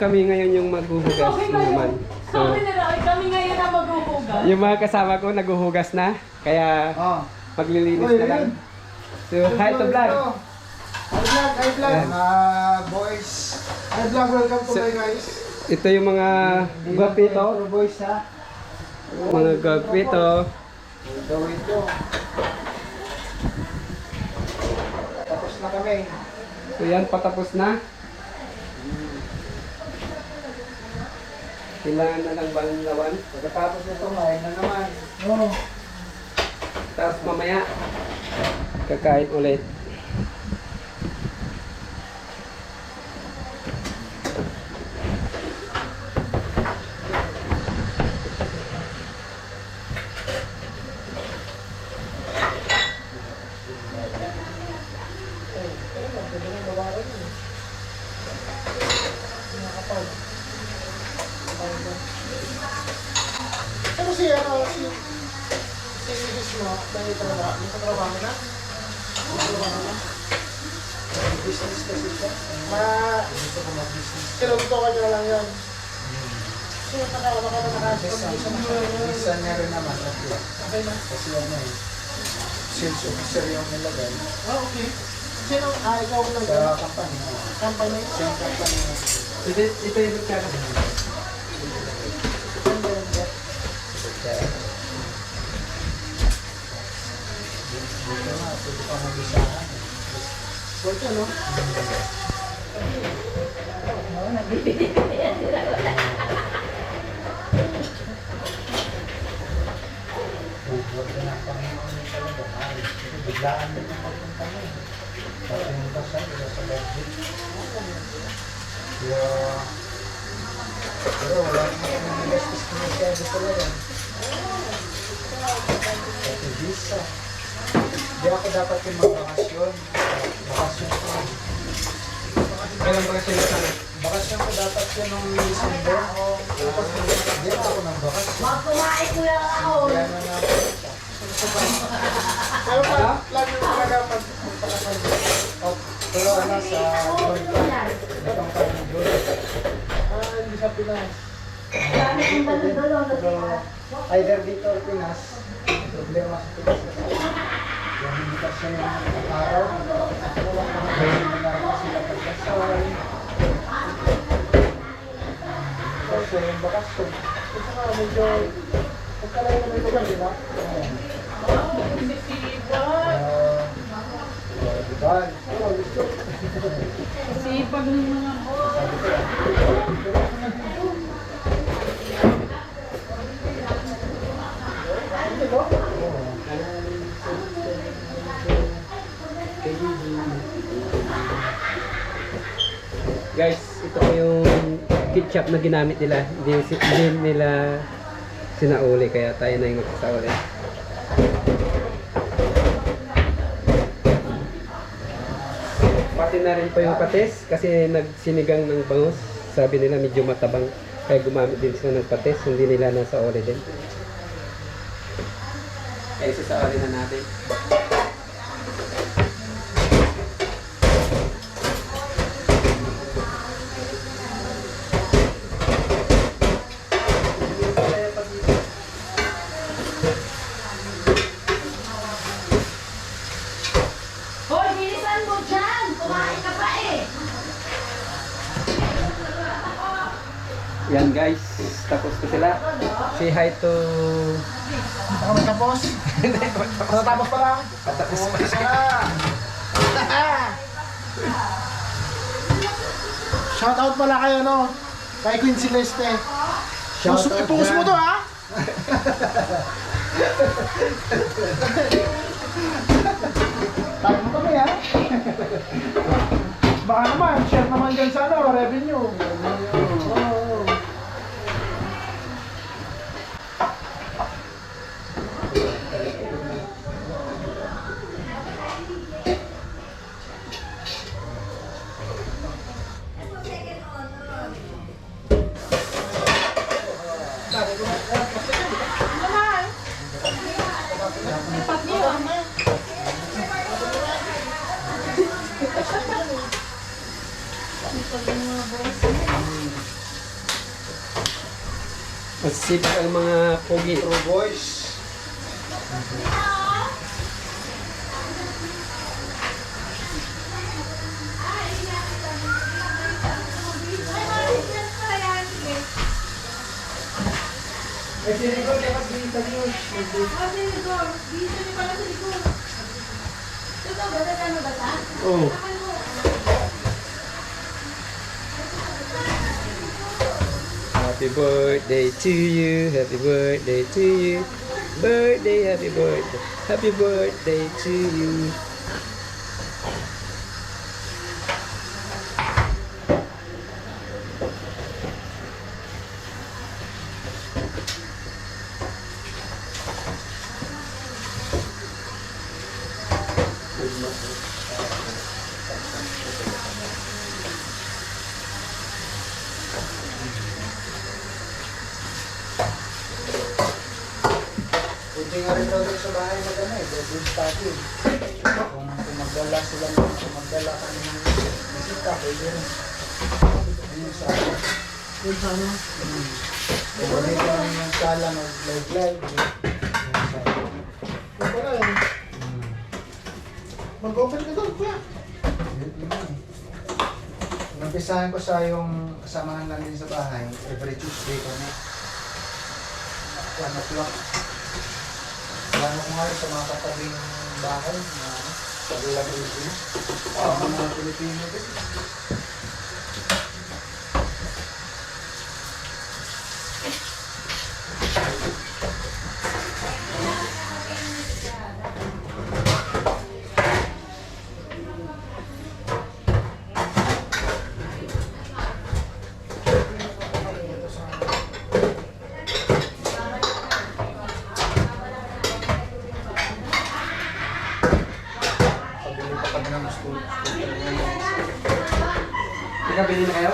Kami ngayon yung maghuhugas naman. So, kami ngayon ang maghuhugas. yung mga kasama ko naghuhugas na. Kaya maglilinis na lang. So, hi to vlog. Hi vlog. Boys. Hi vlog, welcome to my guys. Ito yung mga gwapito. Boys ha. Mga gwapito. Gawin ko. Tapos na kami. So yan, patapos na. Kailangan na lang banlawan. Pagkatapos nito, ngayon na naman. Oo. Tapos mamaya, kakain ulit. Ano si Mrs. mo, dahil trabaho, may katrabaho na? Business kasi siya. Kinuto ka niya lang yan. Sino Bisa niya rin naman. Okay na. Kasi ano eh. Sales officer yung nilagay. Okay. Sino? Ikaw lang sa company. Company? Same company. Ito yung magkakasin. Dito na, pwede pa mag-isahan. Pwede no? Oo, nagbibigay yan sila. Huwag ka na Panginoon yung talaga. Biglaan din ang pagpunta mo. Pati yung kasal, ila sa birthday. Pero wala naman yung justice ko na siya dito talaga. Pati visa. Hindi ako dapat yung magbakasyon. Bakasyon ko. Kailan ba kasi sana? Bakasyon ko dapat yun nung December. Tapos hindi ako nang bakasyon. Magkumain ko lang ako. Kaya na na. Pero lagi mo talaga magpapalakal. Pero ano sa June pa. Itong kami June. Hindi sa Pinas. Dami kong baludolo. Pero either dito or Pinas. Problema sa Pinas kasi. Yung invitation yung araw. Seminar na sila pagkasal. Kasi yung bakasyon. Kasi nga medyo pagkalayo na may lugar, di ba? Diba? Oh, gusto. Sipag ng mga boy. Guys, ito po yung ketchup na ginamit nila. Hindi nila sinauli, kaya tayo na yung magsasauli. Pati na rin po yung patis kasi nagsinigang ng bangus. Sabi nila medyo matabang, kaya gumamit din sila ng patis. Hindi nila nasauli din. Kaya isasauli na natin. Hoy, bilisan mo dyan! Kumain ka pa eh! Yan guys, tapos ko sila. Say hi to... Ako matapos? Matapos pa lang? Patapos pa. Shoutout pala kayo no? Kay Queen Celeste. I-post mo to ha? Tayo mo kami ha? Baka naman, share naman dyan sa ano, revenue. Oo. Lipat niyo. Lipat niyo mga boss. Masisipag ang mga pogi. True boys. Eh, si Rico, dapat din sa news. Oh. Happy birthday to you, happy birthday to you. Birthday, happy birthday to you. Pwede nga rin daw sa bahay na gano'n, bedroom stocking. Kung magdala sila kung magdala ka ng bisita, pwede rin. Ayun sa akin. Yun sa ano? Kung pwede ka ng yung sala mag-live-live. Yung pala yun. Mag-open ka doon, kuya. Umpisahan ko sa yung kasamahan lang din sa bahay. Every Tuesday kami. 1 o'clock. Plano ko nga rin sa mga katabing bahay na pag-ilagay din. Mga Pilipino din. Pabili pa kami ng school. Nakabili na kayo?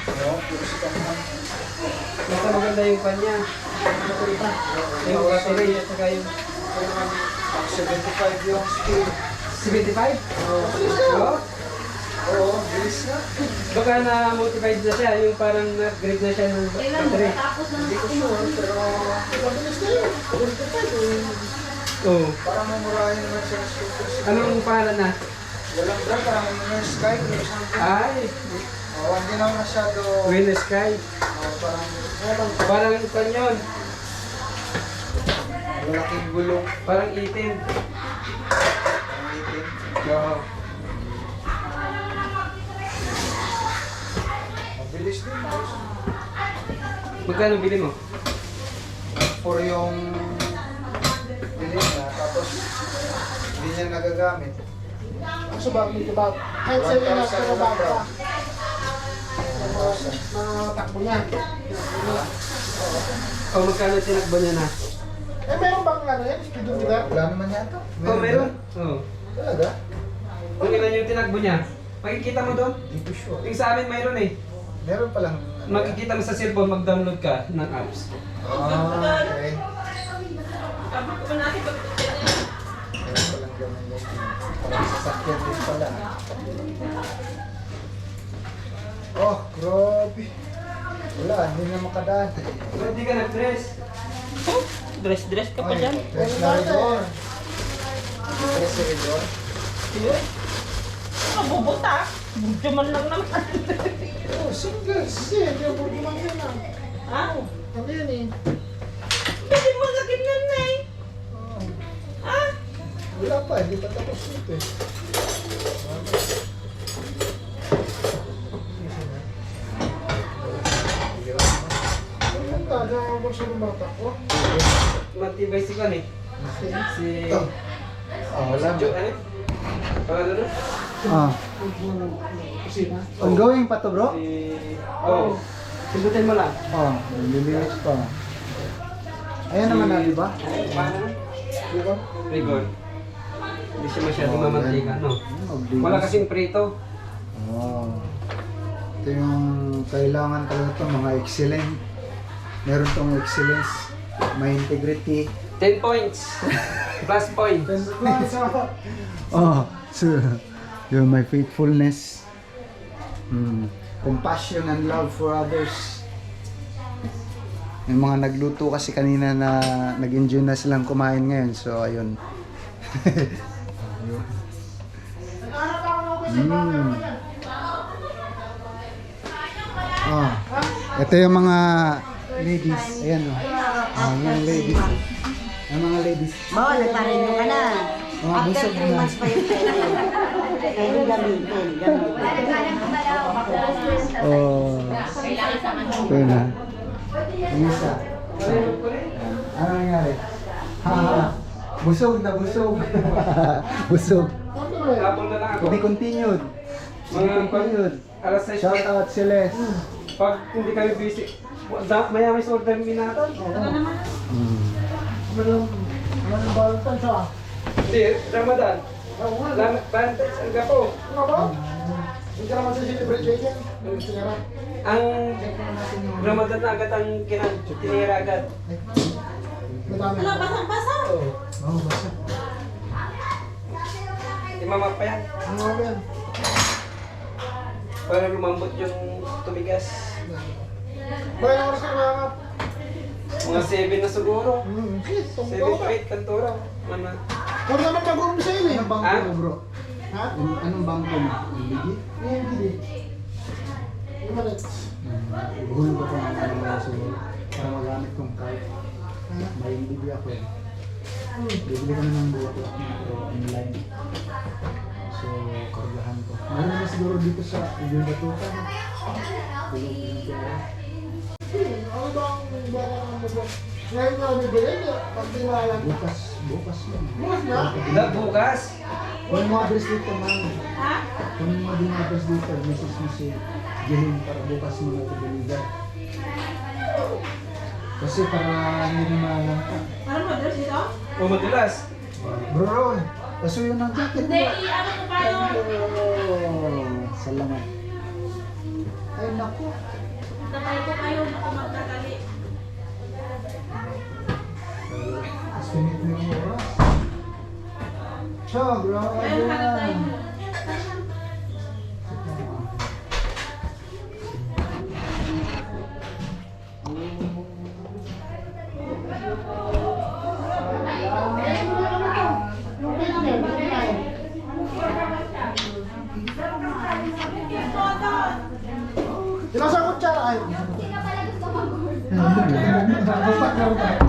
Oo, puro si Kamuhan. Basta maganda yung kanya. Yung battery at saka yung 75 yung skill. 75? Oo. Oo, bilis na. Baka na-motivated na siya, yung parang na-grade na siya ng battery. Hindi ko sure, pero Mabilis na yun. 45 Oo. parang mamurahin naman siya ng scooter. Anong pangalan na? Walang brand, parang yung sky or something. Ay, Hindi naman masyado, Winner Sky. parang Parang kanyon. malaking gulong. Parang itim. Parang itim. Oo. Mabilis din. Boss. Magkano bili mo? For yung bili niya, tapos hindi niya nagagamit. Sa bag, dito bag. Kahit sa'yo na, 1,000 pero bag ka. 1,000. Mga takbo niya. O magkano tinakbo niya na? Eh, meron bang ano yan? Speedometer? Wala naman yata. Oh, meron. Oo. Talaga? Kung ilan yung tinakbo niya? Makikita mo doon? Hindi ko sure. Yung sa amin mayroon eh. Meron palang Makikita mo sa cellphone, mag-download ka ng apps. Okay. Meron palang ganun yan. Parang sasakyan din pala. Oh, grabe. Wala, hindi na makadaan. Hindi ka nag-dress. Dress ka pa Ay, dyan. dress na rin. Dress na rin. Mabubuta. Budyo man lang naman. Oh, singles. Hindi, hindi yung burgimang yun ah. Ha? Ano yun eh? Hindi mo sa ganyan na eh. Oh, Ha? wala pa, hindi pa tapos ito eh. Ang taga ang bursa ng bata ko. Matibay si Kwan eh. Si... Oh, wala Si Jo, ano? Pangalan nun? Ah, Kusina. ongoing pa to bro? Si... Oh. Sundutin mo lang. Oh, nililinis pa. Ayan naman na, di ba? Paano? Di ba? Rigor. Hindi siya masyadong mamantika, no? Maglinis. Wala kasing prito. Oh. Ito yung kailangan talaga ito, mga excellent. Meron tong excellence, may integrity. 10 points. Plus point. Oh, so yun, my faithfulness. Compassion and love for others. Yung mga nagluto kasi kanina na nag-enjoy na silang kumain ngayon. So, ayun. Ah, ito yung mga ladies. Ayan o. Yung ladies. Yung mga ladies. Oo, nagpareho ka na. Mga After busog 3 na. months pa yung pwede. Kaya gamitin. Oh. Ito na. Yung isa. Ano nangyari? Ha? Busog na busog. Busog. Habol na lang ako. To be continued. To be continued. Alas 6. Shout out Celeste. Pag hindi kami busy, maya may order minatan. Ano yung Valentine's ah? Hindi, Ramadan. Valentine's ang gapo. Ano ba? Hindi ka naman sa celebrate ganyan. Sinara. Ang Ramadan na agad ang tinira agad. Madami. Basang-basang. Oh, basta. Imamap pa yan. Ano ba yan? Para lumambot yung tumigas. Bayan ang oras ka nakakap. Mga 7 na siguro. Shit, 7 tungkol to ka. 8 kantura. Mana. Huwag naman mag-umpisa yun eh. Anong bangko Ah? mo bro? Ha? Anong bangko mo? Legit? Hindi. Yung malit. Hulog ako ng mga siguro para magamit kong card. May bibili ako eh. Bibili ko na ng buwak online. So, kargahan ko. Meron naman siguro dito sa yung batukan. Tulog din ko. Ano ba ang baka ng mga ngayon na bibili niya? Pag tinalang. Bukas yun. Bukas na? Hindi, bukas. Kung yung mga address dito, man. Kung yung mga address dito, message mo si Gilin para bukas mo na ito deliver. Kasi para hindi na maalam ka. Ano mo, dress ito? O madalas. Bro Ron, pasuyo ng jacket mo. Hindi, i-ano ko pa yun. Oh, salamat. Ay naku. Tapay ko kayo, ako magkakali. Estimate mo yung oras. Siya, grabe Ayun, hanap tayo. yan. Tinasa kutsara ay. Basta ka rin.